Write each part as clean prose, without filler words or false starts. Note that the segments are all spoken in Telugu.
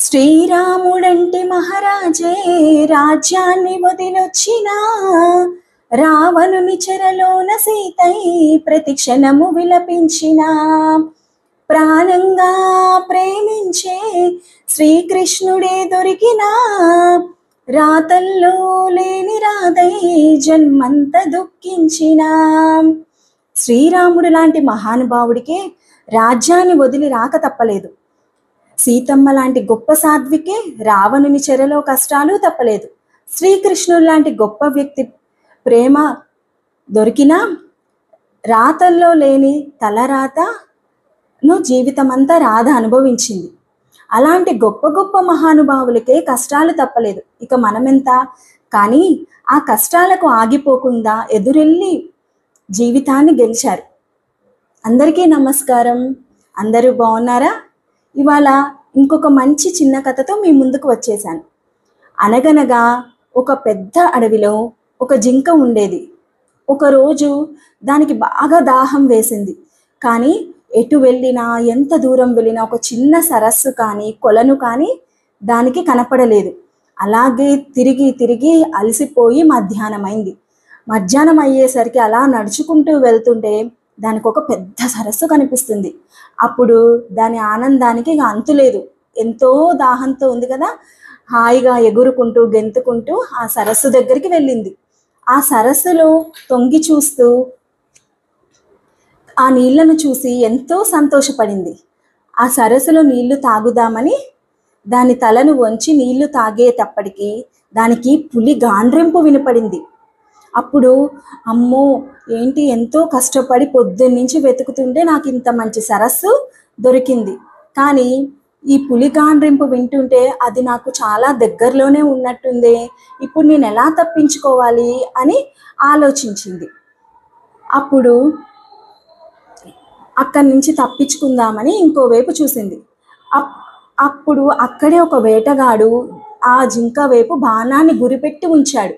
శ్రీరాముడంటే మహారాజే రాజ్యాన్ని వదిలొచ్చిన రావణుని చెరలోన సీతై ప్రతి క్షణము విలపించిన ప్రాణంగా ప్రేమించే శ్రీకృష్ణుడే దొరికిన రాతల్లో లేని రాధై జన్మంత దుఃఖించిన శ్రీరాముడు లాంటి మహానుభావుడికి రాజ్యాన్ని వదిలి రాక తప్పలేదు. సీతమ్మ లాంటి గొప్ప సాధ్వికే రావణుని చెరలో కష్టాలు తప్పలేదు. శ్రీకృష్ణుడు లాంటి గొప్ప వ్యక్తి ప్రేమ దొరికినా రాతల్లో లేని తలరాతను జీవితమంతా రాధ అనుభవించింది. అలాంటి గొప్ప గొప్ప మహానుభావులకే కష్టాలు తప్పలేదు, ఇక మనమెంత? కానీ ఆ కష్టాలకు ఆగిపోకుండా ఎదురెళ్ళి జీవితాన్ని గెలిచారు. అందరికీ నమస్కారం. అందరూ బాగున్నారా? ఇవాళ ఇంకొక మంచి చిన్న కథతో మీ ముందుకు వచ్చేసాను. అనగనగా ఒక పెద్ద అడవిలో ఒక జింక ఉండేది. ఒకరోజు దానికి బాగా దాహం వేసింది. కానీ ఎటు వెళ్ళినా, ఎంత దూరం వెళ్ళినా ఒక చిన్న సరస్సు కానీ కొలను కానీ దానికి కనపడలేదు. అలాగే తిరిగి తిరిగి అలసిపోయి మధ్యాహ్నం అయింది. మధ్యాహ్నం అయ్యేసరికి అలా నడుచుకుంటూ వెళ్తుంటే దానికి ఒక పెద్ద సరస్సు కనిపిస్తుంది. అప్పుడు దాని ఆనందానికి ఇక అంతులేదు. ఎంతో దాహంతో ఉంది కదా, హాయిగా ఎగురుకుంటూ గెంతుకుంటూ ఆ సరస్సు దగ్గరికి వెళ్ళింది. ఆ సరస్సులో తొంగి చూస్తూ ఆ నీళ్లను చూసి ఎంతో సంతోషపడింది. ఆ సరస్సులో నీళ్లు తాగుదామని దాని తలను వంచి నీళ్లు తాగేటప్పటికి దానికి పులి గాండ్రింపు వినపడింది. అప్పుడు అమ్మో, ఏంటి, ఎంతో కష్టపడి పొద్దున్నుంచి వెతుకుతుంటే నాకు ఇంత మంచి సరస్సు దొరికింది. కానీ ఈ పులి గాండ్రింపు వింటుంటే అది నాకు చాలా దగ్గరలోనే ఉన్నట్టుందే, ఇప్పుడు నేను ఎలా తప్పించుకోవాలి అని ఆలోచించింది. అప్పుడు అక్కడి నుంచి తప్పించుకుందామని ఇంకోవైపు చూసింది. అప్పుడు అక్కడే ఒక వేటగాడు ఆ జింక వైపు బాణాన్ని గురిపెట్టి ఉంచాడు.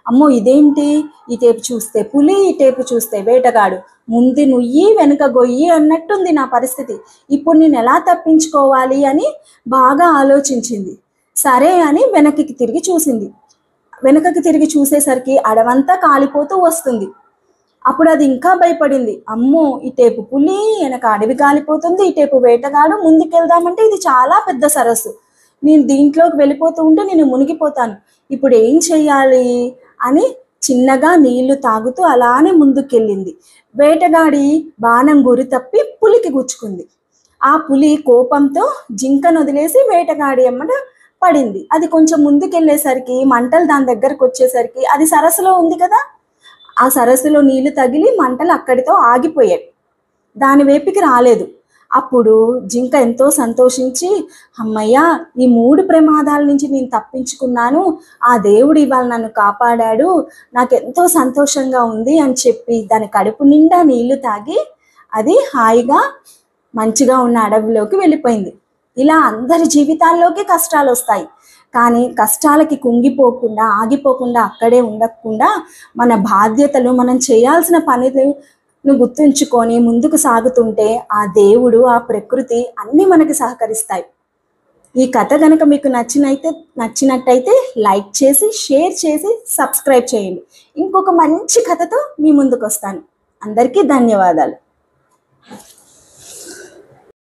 అమ్మో, ఇదేంటి, ఇటేపు చూస్తే పులి, ఇటేపు చూస్తే వేటగాడు, ముందు నుయ్యి వెనుక గొయ్యి అన్నట్టుంది నా పరిస్థితి. ఇప్పుడు నేను ఎలా తప్పించుకోవాలి అని బాగా ఆలోచించింది. సరే అని వెనక్కి తిరిగి చూసింది. వెనకకి తిరిగి చూసేసరికి అడవంతా కాలిపోతూ వస్తుంది. అప్పుడు అది ఇంకా భయపడింది. అమ్మో, ఇటేపు పులి, వెనక అడవి కాలిపోతుంది, ఇటేపు వేటగాడు, ముందుకెళ్దామంటే ఇది చాలా పెద్ద సరస్సు, నేను దీంట్లోకి వెళ్ళిపోతూ ఉంటే నేను మునిగిపోతాను, ఇప్పుడు ఏం చెయ్యాలి అని చిన్నగా నీళ్లు తాగుతూ అలానే ముందుకెళ్ళింది. వేటగాడి బాణం గురి తప్పి పులికి గుచ్చుకుంది. ఆ పులి కోపంతో జింకను వదిలేసి వేటగాడి ఎమ్మట పడింది. అది కొంచెం ముందుకెళ్ళేసరికి మంటలు దాని దగ్గరకు వచ్చేసరికి అది సరస్సులో ఉంది కదా, ఆ సరస్సులో నీళ్లు తగిలి మంటలు అక్కడితో ఆగిపోయాయి, దాని వైపుకి రాలేదు. అప్పుడు జింక ఎంతో సంతోషించి, అమ్మయ్య, ఈ 3 ప్రమాదాల నుంచి నేను తప్పించుకున్నాను, ఆ దేవుడు ఇవాళ నన్ను కాపాడాడు, నాకు ఎంతో సంతోషంగా ఉంది అని చెప్పి దాని కడుపు నిండా నీళ్లు తాగి అది హాయిగా మంచిగా ఉన్న అడవిలోకి వెళ్ళిపోయింది. ఇలా అందరి జీవితాల్లోకి కష్టాలు వస్తాయి, కానీ కష్టాలకి కుంగిపోకుండా, ఆగిపోకుండా, అక్కడే ఉండకుండా మన బాధ్యతలు, మనం చేయాల్సిన పనులను గుర్తుంచుకొని ముందుకు సాగుతుంటే ఆ దేవుడు, ఆ ప్రకృతి అన్నీ మనకి సహకరిస్తాయి. ఈ కథ కనుక మీకు నచ్చినట్టయితే లైక్ చేసి, షేర్ చేసి, సబ్స్క్రైబ్ చేయండి. ఇంకొక మంచి కథతో మీ ముందుకు వస్తాను. అందరికీ ధన్యవాదాలు.